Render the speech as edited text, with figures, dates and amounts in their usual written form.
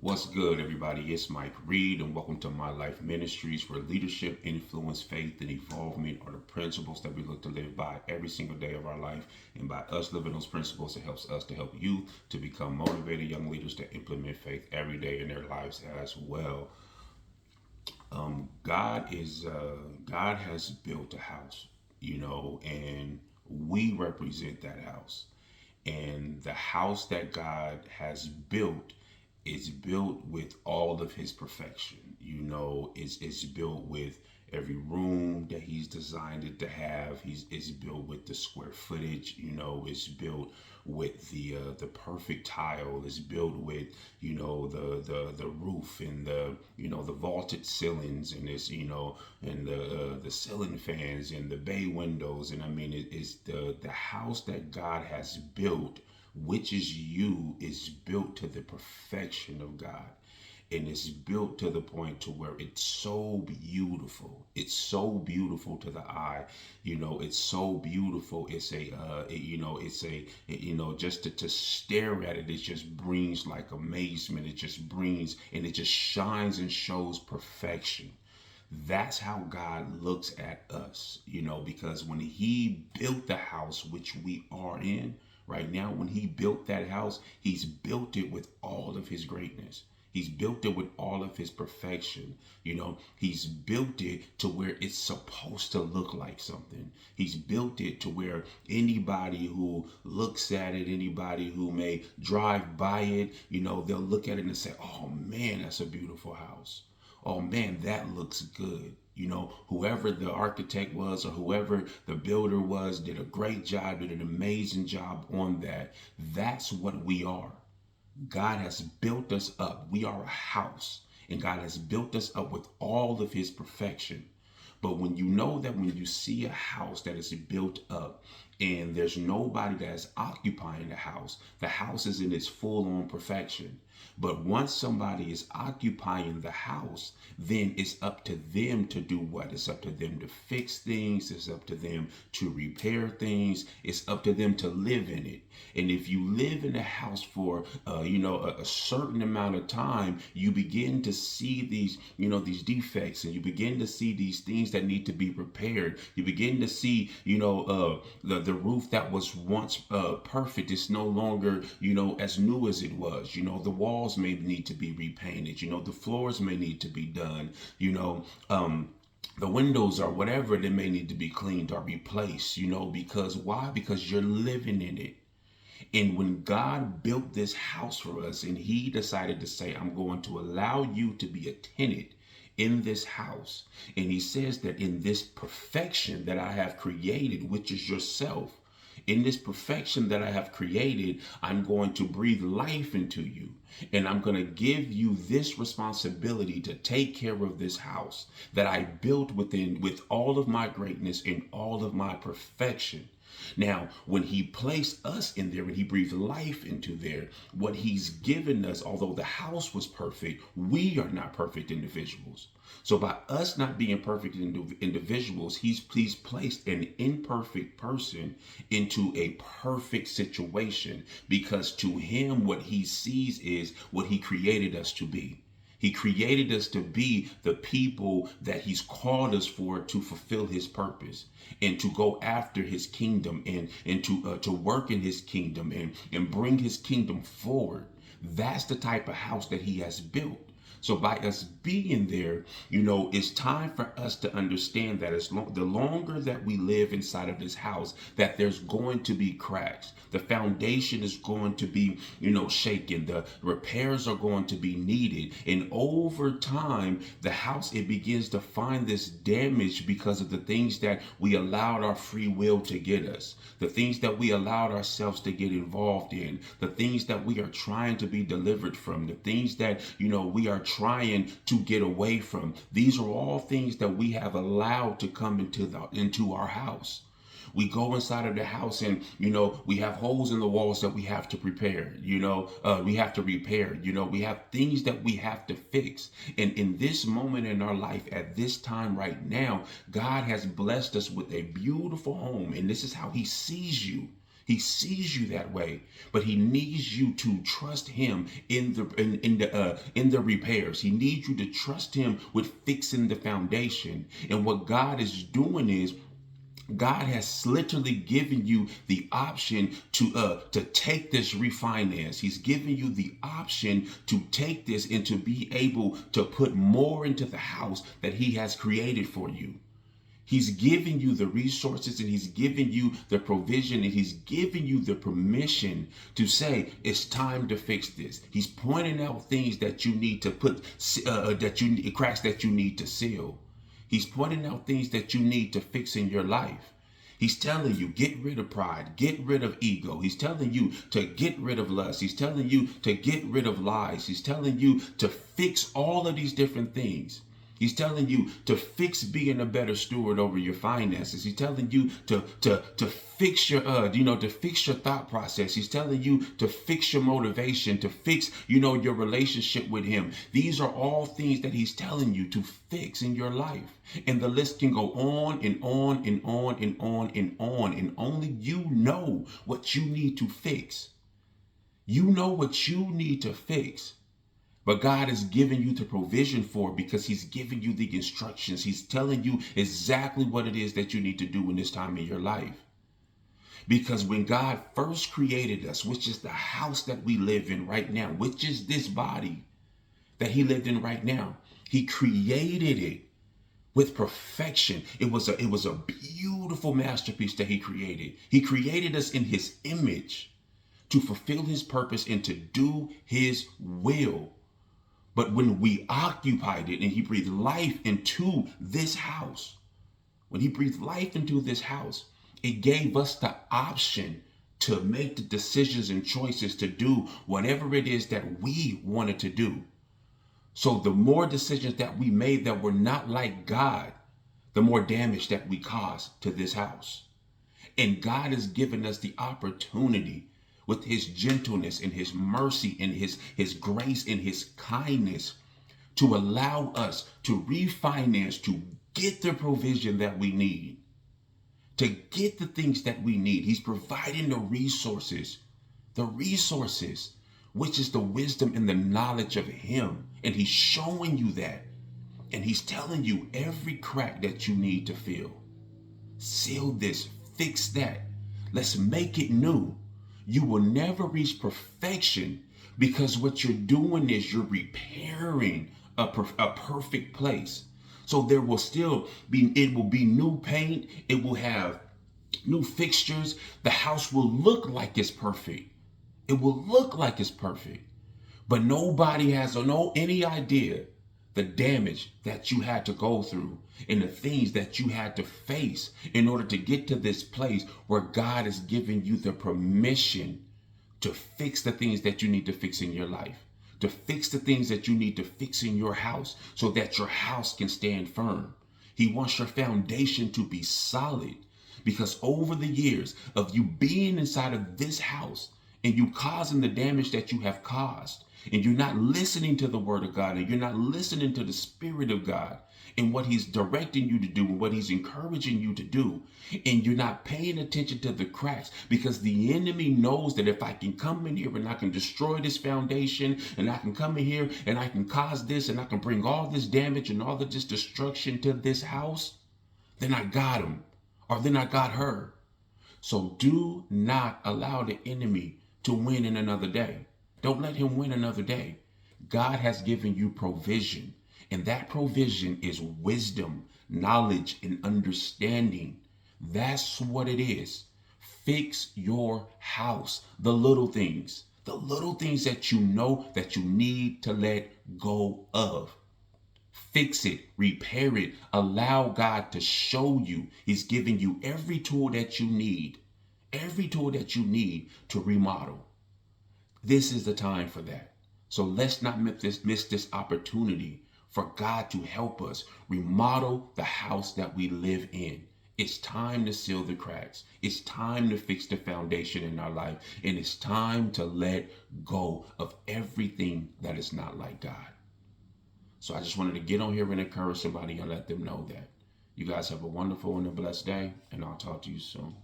What's good, everybody? It's Mike Reed, and welcome to My Life Ministries, where leadership, influence, faith, and evolvement are the principles that we look to live by every single day of our life. And by us living those principles, it helps us to help you to become motivated young leaders to implement faith every day in their lives as well. God has built a house, and we represent that house. And the house that God has built is built with all of his perfection. It's built with every room that he's designed it to have. It's built with the square footage. It's built with the perfect tile. It's built with the roof and the vaulted ceilings, and it's and the ceiling fans and the bay windows. And I mean, it's the house that God has built, which is you, is built to the perfection of God. And it's built to the point to where it's so beautiful. It's so beautiful to the eye. It's so beautiful. It's a it's a just to stare at it, it just brings like amazement. It just brings, and it just shines and shows perfection. That's how God looks at us, because when he built the house which we are in right now, when he built that house, he's built it with all of his greatness. He's built it with all of his perfection. He's built it to where it's supposed to look like something. He's built it to where anybody who looks at it, anybody who may drive by it, they'll look at it and say, oh man, that's a beautiful house. Oh man, that looks good. Whoever the architect was or whoever the builder was did a great job, did an amazing job on that. That's what we are. God has built us up. We are a house, and God has built us up with all of his perfection. But when you know that when you see a house that is built up and there's nobody that is occupying the house is in its full on perfection. But once somebody is occupying the house, then it's up to them to do what? It's up to them to fix things. It's up to them to repair things. It's up to them to live in it. And if you live in a house for, a certain amount of time, you begin to see these defects, and you begin to see these things that need to be repaired. You begin to see, the roof that was once perfect is no longer, as new as it was. The walls may need to be repainted. The floors may need to be done. The windows or whatever, they may need to be cleaned or replaced. Because why? Because you're living in it. And when God built this house for us and he decided to say, I'm going to allow you to be a tenant in this house. And he says that in this perfection that I have created, which is yourself, in this perfection that I have created, I'm going to breathe life into you. And I'm going to give you this responsibility to take care of this house that I built with all of my greatness and all of my perfection. Now, when he placed us in there and he breathed life into there, what he's given us, although the house was perfect, we are not perfect individuals. So by us not being perfect individuals, he's placed an imperfect person into a perfect situation, because to him, what he sees is what he created us to be. He created us to be the people that he's called us for, to fulfill his purpose and to go after his kingdom, and to work in his kingdom, and bring his kingdom forward. That's the type of house that he has built. So by us being there, it's time for us to understand that the longer that we live inside of this house, that there's going to be cracks. The foundation is going to be, shaken. The repairs are going to be needed. And over time, the house, it begins to find this damage because of the things that we allowed our free will to get us, the things that we allowed ourselves to get involved in, the things that we are trying to be delivered from, the things that, we are trying to get away from. These are all things that we have allowed to come into our house. We go inside of the house, and we have holes in the walls that we have to prepare. We have to repair. We have things that we have to fix. And in this moment in our life, at this time right now, God has blessed us with a beautiful home, and this is how he sees you. He sees you that way, but he needs you to trust him in the repairs. He needs you to trust him with fixing the foundation. And what God is doing is, God has literally given you the option to take this refinance. He's giving you the option to take this and to be able to put more into the house that he has created for you. He's giving you the resources, and he's giving you the provision, and he's giving you the permission to say, it's time to fix this. He's pointing out things that you need to put, cracks that you need to seal. He's pointing out things that you need to fix in your life. He's telling you, get rid of pride, get rid of ego. He's telling you to get rid of lust. He's telling you to get rid of lies. He's telling you to fix all of these different things. He's telling you to fix being a better steward over your finances. He's telling you to fix your to fix your thought process. He's telling you to fix your motivation, to fix your relationship with him. These are all things that he's telling you to fix in your life. And the list can go on and on and on and on and on. And only you know what you need to fix. You know what you need to fix. But God is giving you the provision for it, because he's giving you the instructions. He's telling you exactly what it is that you need to do in this time in your life. Because when God first created us, which is the house that we live in right now, which is this body that he lived in right now, he created it with perfection. It was a beautiful masterpiece that he created. He created us in his image to fulfill his purpose and to do his will. But when we occupied it and he breathed life into this house, it gave us the option to make the decisions and choices to do whatever it is that we wanted to do. So the more decisions that we made that were not like God, the more damage that we caused to this house. And God has given us the opportunity, with his gentleness and his mercy and his grace and his kindness, to allow us to refinance, to get the provision that we need, to get the things that we need. He's providing the resources, which is the wisdom and the knowledge of him. And he's showing you that. And he's telling you every crack that you need to fill. Seal this, fix that. Let's make it new. You will never reach perfection, because what you're doing is you're repairing a perfect place. So there will still be, it will be new paint. It will have new fixtures. The house will look like it's perfect. It will look like it's perfect. But nobody has any idea the damage that you had to go through and the things that you had to face in order to get to this place where God is giving you the permission to fix the things that you need to fix in your life, to fix the things that you need to fix in your house so that your house can stand firm. He wants your foundation to be solid, because over the years of you being inside of this house and you causing the damage that you have caused, and you're not listening to the word of God, and you're not listening to the Spirit of God and what he's directing you to do and what he's encouraging you to do, and you're not paying attention to the cracks, because the enemy knows that if I can come in here and I can destroy this foundation, and I can come in here and I can cause this, and I can bring all this damage and all of this destruction to this house, then I got him, or then I got her. So do not allow the enemy to win in another day. Don't let him win another day. God has given you provision, and that provision is wisdom, knowledge, and understanding. That's what it is. Fix your house. The little things that you know that you need to let go of. Fix it, repair it, allow God to show you. He's giving you every tool that you need to remodel. This is the time for that. So let's not miss this opportunity for God to help us remodel the house that we live in. It's time to seal the cracks. It's time to fix the foundation in our life. And it's time to let go of everything that is not like God. So I just wanted to get on here and encourage somebody and let them know that. You guys have a wonderful and a blessed day, and I'll talk to you soon.